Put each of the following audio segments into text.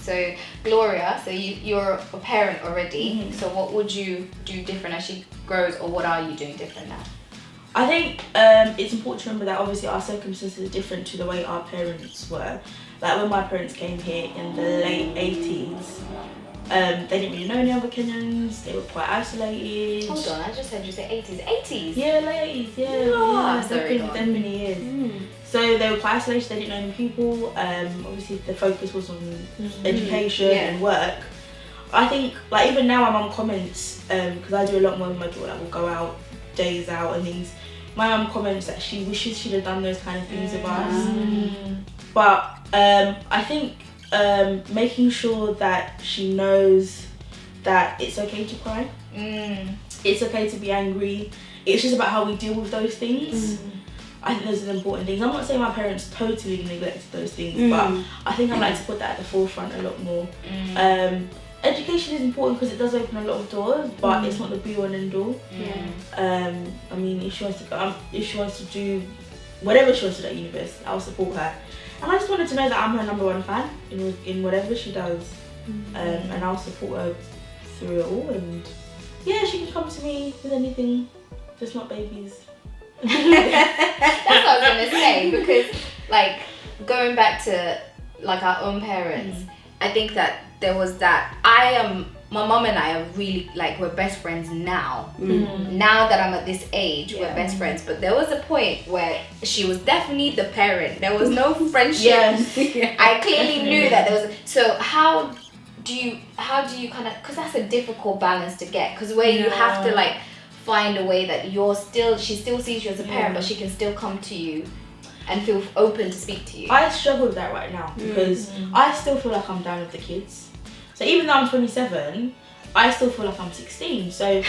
So Gloria, so you're a parent already. So what would you do different as she grows, or what are you doing different now? I think it's important to remember that obviously our circumstances are different to the way our parents were. Like when my parents came here in the late 80s, they didn't really know any other Kenyans, they were quite isolated. Hold on, I just heard you say 80s. 80s? Yeah, late 80s, yeah. Yeah, Sorry, them many years. So they were quite isolated, they didn't know any people. Obviously the focus was on education and work. I think, like even now my mum comments, because I do a lot more with my daughter, like we'll go out, days out and things. My mum comments that she wishes she'd have done those kind of things with us. But I think making sure that she knows that it's okay to cry. It's okay to be angry. It's just about how we deal with those things. I think those are the important things. I'm not saying my parents totally neglected those things, but I think I'd like to put that at the forefront a lot more. Education is important because it does open a lot of doors, but it's not the be all and end all. I mean, if she wants to go, if she wants to do whatever she wants to do at university, I'll support her. And I just wanted to know that I'm her #1 fan in whatever she does, and I'll support her through it all. And yeah, she can come to me with anything, just not babies. That's what I was gonna say, because like going back to like our own parents, I think that there was that my mom and I are really like, we're best friends now. Now that I'm at this age, we're best friends. But there was a point where she was definitely the parent. There was no friendship. I clearly knew that there was. So how do you kind of, because that's a difficult balance to get, because where you have to like find a way that she still sees you as a parent, but she can still come to you and feel open to speak to you. I struggle with that right now because I still feel like I'm down with the kids. So even though I'm 27, I still feel like I'm 16. So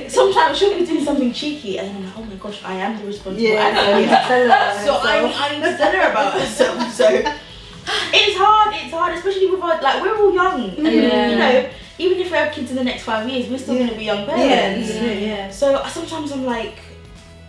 sometimes she'll be doing something cheeky and then I'm like, oh my gosh, I am the responsible adult. So I need to tell her about herself. So it's hard, especially with our, like, we're all young. And you know, even if we have kids in the next 5 years, we're still going to be young parents. So sometimes I'm like,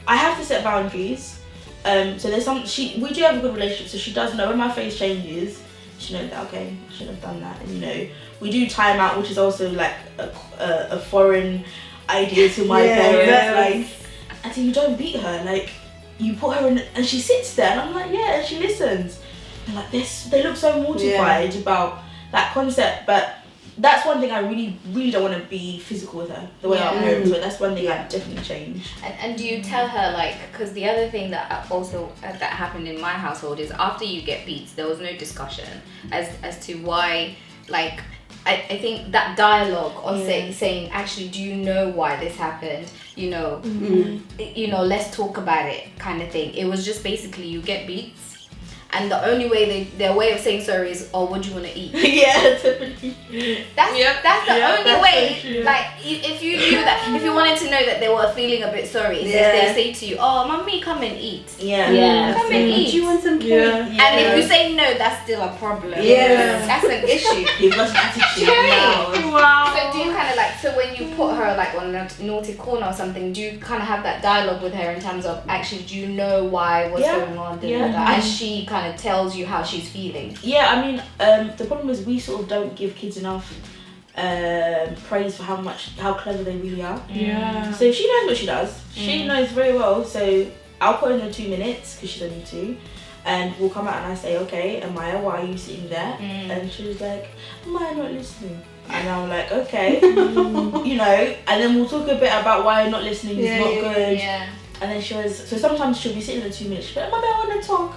I have to set boundaries. So there's we do have a good relationship, so she does know when my face changes, she knows that, okay, I shouldn't have done that. And you know, we do time out, which is also like a foreign idea to my parents. Like, I say, you don't beat her, like you put her in, and she sits there, and I'm like, yeah, and she listens. And like they look so mortified about that concept, but that's one thing I really, really don't want to be physical with her, the way our parents were. That's one thing I'd definitely change. And do you tell her, like, because the other thing that also that happened in my household is after you get beats, there was no discussion as to why, like, I think that dialogue of saying, actually, do you know why this happened? You know, you know, let's talk about it, kind of thing. It was just basically you get beats. And the only way their way of saying sorry is, oh, what do you want to eat? Definitely. That's the only way. So like, if you knew that, if you wanted to know that they were feeling a bit sorry, if they say to you, oh, mommy, come and eat. Come and eat. Do you want some cake? And if you say no, that's still a problem. That's an issue. You've got an attitude now. Wow. So do you kind of like, so when you put her like on a naughty corner or something, do you kind of have that dialogue with her in terms of, actually, do you know what's going on? And she kind of tells you how she's feeling. I mean, the problem is we sort of don't give kids enough praise for how clever they really are. So she knows what she does. She knows very well. So I'll put in the 2 minutes because she's only 2, and we'll come out and I say, okay, Amaya, why are you sitting there? And she was like, Amaya, not listening. And I'm like, okay, you know, and then we'll talk a bit about why not listening is not good. And then so sometimes she'll be sitting in the 2 minutes, she'll be like, Mommy, I want to talk.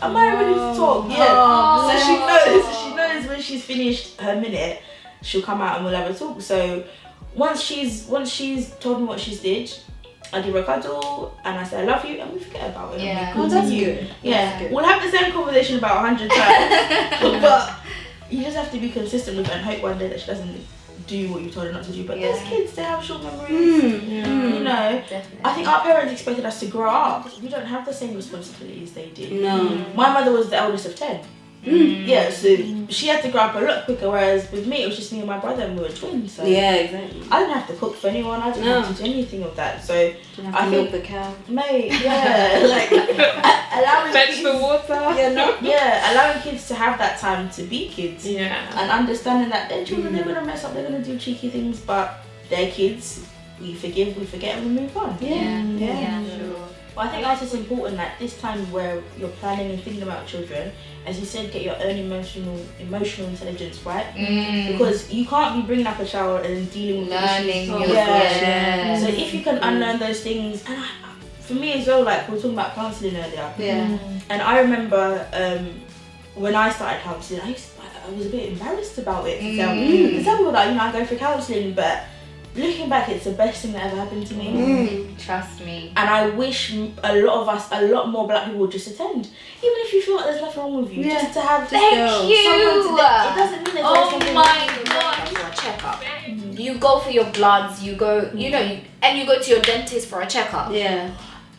Am I ready to talk? So she knows when she's finished her minute, she'll come out and we'll have a talk. So once she's told me what she's did, I give her a cuddle and I say I love you and we forget about it. Oh, that's good. That's good. We'll have the same conversation about 100 times, but you just have to be consistent with it and hope one day that she doesn't do what you told her not to do. But there's kids, they have short memories. You know, Definitely. I think our parents expected us to grow up. We don't have the same responsibilities they did. No. My mother was the eldest of 10. Yeah, so she had to grow up a lot quicker, whereas with me, it was just me and my brother, and we were twins. So Yeah, exactly. I didn't have to cook for anyone. I didn't have to do anything of that. So Didn't have to milk the cow. mate, yeah, like allowing Fetch kids, the water. Yeah, no. yeah, allowing kids to have that time to be kids, Yeah. and understanding that their children, they're gonna mess up, they're gonna do cheeky things, but they're kids. We forgive, we forget, and we move on. Yeah. Sure. But I think that's just important that this time where you're planning and thinking about children, as you said, get your own emotional intelligence right, because you can't be bringing up a child and dealing with Learning. issues. Yeah. So if you can unlearn those things, and for me as well, like we were talking about counselling earlier, Yeah. and I remember when I started counselling, I was a bit embarrassed about it to tell people that I go for counselling, but looking back, it's the best thing that ever happened to me. Trust me. And I wish a lot more black people would just attend. Even if you feel like there's nothing wrong with you, Yeah. just to have Thank go. you. someone to, it doesn't mean there's always Oh something my wrong with you. god, for a checkup. You go for your bloods, you go, and you go to your dentist for a checkup. Yeah.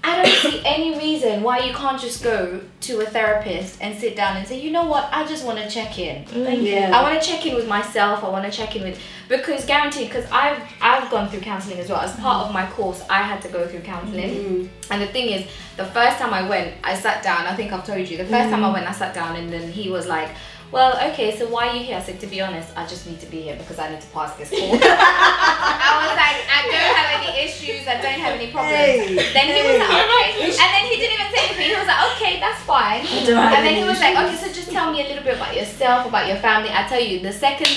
I don't see any reason why you can't just go to a therapist and sit down and say, you know what, I just want to check in. Yeah. I want to check in with myself. I want to check in with, because guaranteed, because I've gone through counselling as well. As part of my course, I had to go through counselling. And the thing is, the first time I went, I sat down. I think I've told you. The first time I went, I sat down, and then he was like, well, okay, so why are you here? I said, to be honest, I just need to be here because I need to pass this course. I was like, I don't have any issues. I don't have any problems. Then he was like, okay. And then he didn't even say anything. He was like, okay, that's fine. And then he was like, okay, so just tell me a little bit about yourself, about your family. I tell you, the second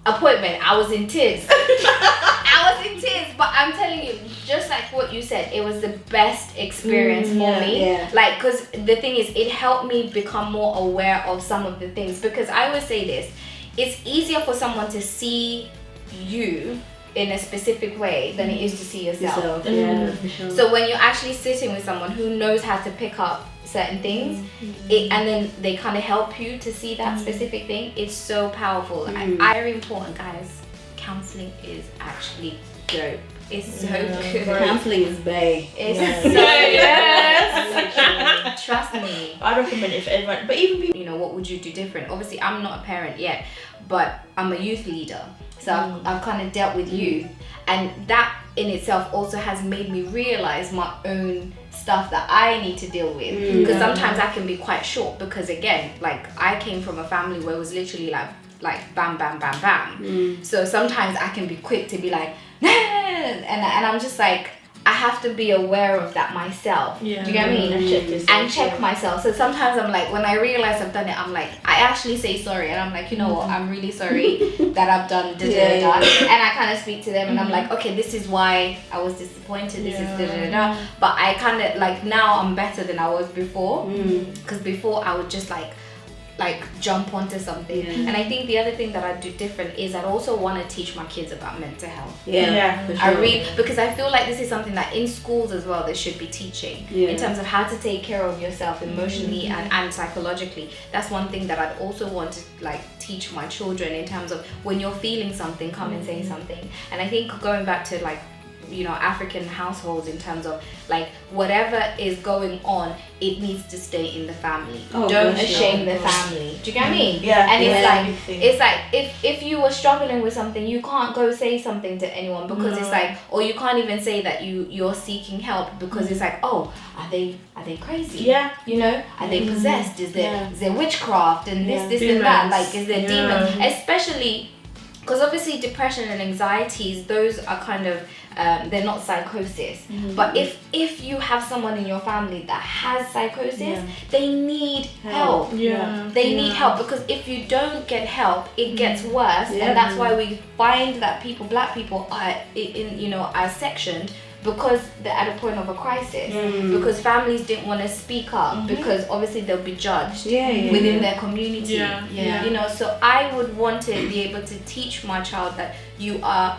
appointment, I was in tears. I was in tears, but I'm telling you, just like what you said, it was the best experience for me. Yeah. Like, because the thing is, it helped me become more aware of some of the things. Because I always say this, it's easier for someone to see you in a specific way than it is to see yourself. Yeah, for sure. So when you're actually sitting with someone who knows how to pick up certain things, and then they kind of help you to see that specific thing, it's so powerful. Very important, guys. Counseling is actually dope. It's so good. Counselling is bae. It's Yes. trust me. I recommend it for everyone, but even people. What would you do different? Obviously, I'm not a parent yet, but I'm a youth leader. So I've kind of dealt with youth, and that in itself also has made me realize my own stuff that I need to deal with. Because sometimes I can be quite short, because again, like I came from a family where it was literally like bam, bam, bam, bam. So sometimes I can be quick to be like, and I'm just like, I have to be aware of that myself. Yeah. Do you get me? And Check myself. So sometimes I'm like, when I realize I've done it, I'm like, I actually say sorry, and I'm like, you know what, I'm really sorry that I've done da da da. And I kind of speak to them, and I'm like, okay, this is why I was disappointed. This is da da da. But I kind of like, now I'm better than I was before, because before I would just like jump onto something. And I think the other thing that I do different is I also want to teach my kids about mental health. For I sure. read, because I feel like this is something that in schools as well they should be teaching in terms of how to take care of yourself emotionally and psychologically. That's one thing that I'd also want to like teach my children, in terms of when you're feeling something, come and say something. And I think going back to like African households, in terms of like whatever is going on, it needs to stay in the family. Oh, Don't for shame sure. the family. Do you get what I mean? Yeah. And Yeah. it's like if you were struggling with something, you can't go say something to anyone, because it's like, or you can't even say that you're seeking help, because it's like, oh, are they crazy? Yeah. Are they possessed? Is there witchcraft and this Demons. and that? Like, is there Yeah. demons? Especially because obviously depression and anxieties, those are kind of they're not psychosis. But if you have someone in your family that has psychosis, they need help. Yeah. They need help, because if you don't get help, it gets worse. And that's why we find that black people are sectioned, because they're at a point of a crisis, because families didn't want to speak up, because obviously they'll be judged within their community. So I would want to be able to teach my child that you are,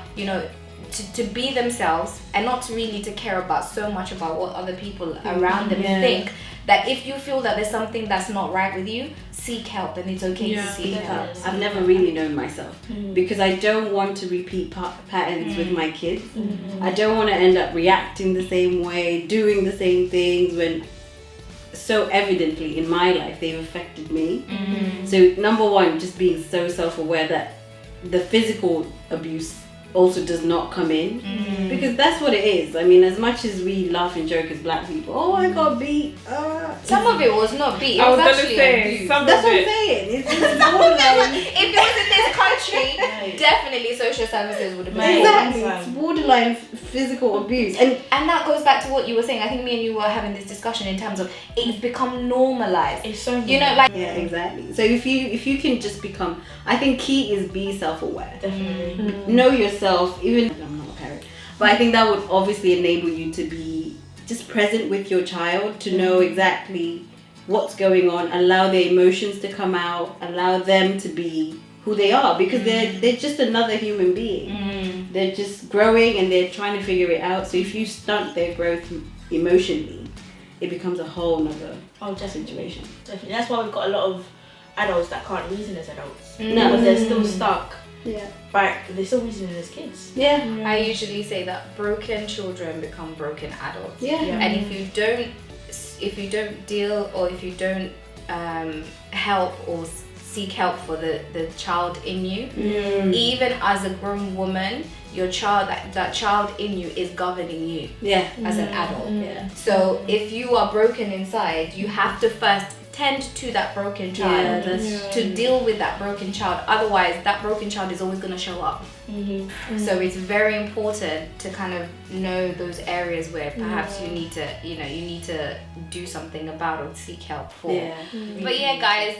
to be themselves, and not really to care about so much about what other people around them think. That if you feel that there's something that's not right with you, seek help, and it's okay to seek help. I've never really known myself, because I don't want to repeat patterns with my kids. I don't want to end up reacting the same way, doing the same things, when so evidently in my life, they've affected me. Mm-hmm. So number one, just being so self-aware that the physical abuse also does not come in, because that's what it is. I mean, as much as we laugh and joke as black people, oh, I got beat. Some of it was not beat. It I was gonna actually say abuse. some That's of what I'm it. saying. It's borderline. If it was in this country, Right. definitely social services would have been. Right. Exactly. It's borderline physical abuse. And And that goes back to what you were saying. I think me and you were having this discussion in terms of it's become normalized. It's so You know, like yeah, exactly. So if you can just become, I think key is be self-aware. definitely. Know yourself, even I'm not a parent, but I think that would obviously enable you to be just present with your child, to know exactly what's going on, allow their emotions to come out, allow them to be who they are, because they're just another human being. They're just growing and they're trying to figure it out. So if you stunt their growth emotionally, it becomes a whole nother Oh, definitely. situation. Definitely. That's why we've got a lot of adults that can't reason as adults. No. Because they're still stuck Yeah. back. They're still reasoning as kids. Yeah. I usually say that broken children become broken adults. Yeah. And if you don't deal, or if you don't help or seek help for the child in you, even as a grown woman, your child, that child in you is governing you Yeah. as an adult. Yeah. So if you are broken inside, you have to first tend to that broken Yeah, child that's to deal with that broken child. Otherwise, that broken child is always going to show up. So it's very important to kind of know those areas where perhaps you need to do something about or seek help for. Yeah. But yeah, guys,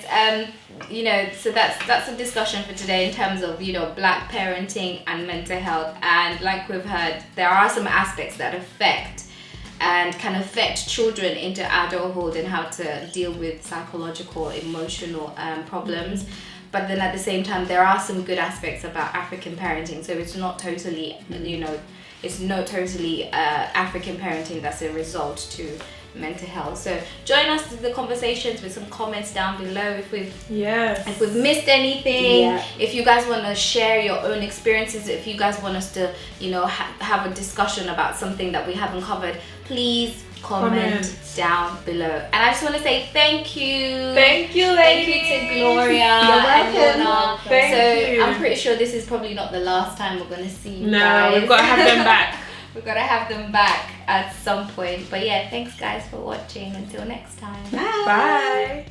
so that's a discussion for today in terms of black parenting and mental health. And like we've heard, there are some aspects that can affect children into adulthood and how to deal with psychological, emotional problems. But then at the same time, there are some good aspects about African parenting. So it's not totally, African parenting that's a result to mental health. So join us in the conversations with some comments down below if we've missed anything, if you guys want to share your own experiences, if you guys want us to have a discussion about something that we haven't covered, please comment down below. And I just want to say thank you Thank you, ladies. to Gloria. You're welcome. And Lorna. Thank you. I'm pretty sure this is probably not the last time we're going to see you No, guys. we've got to have them back. We've got to have them back at some point. But yeah, thanks guys for watching. Until next time. Bye. Bye.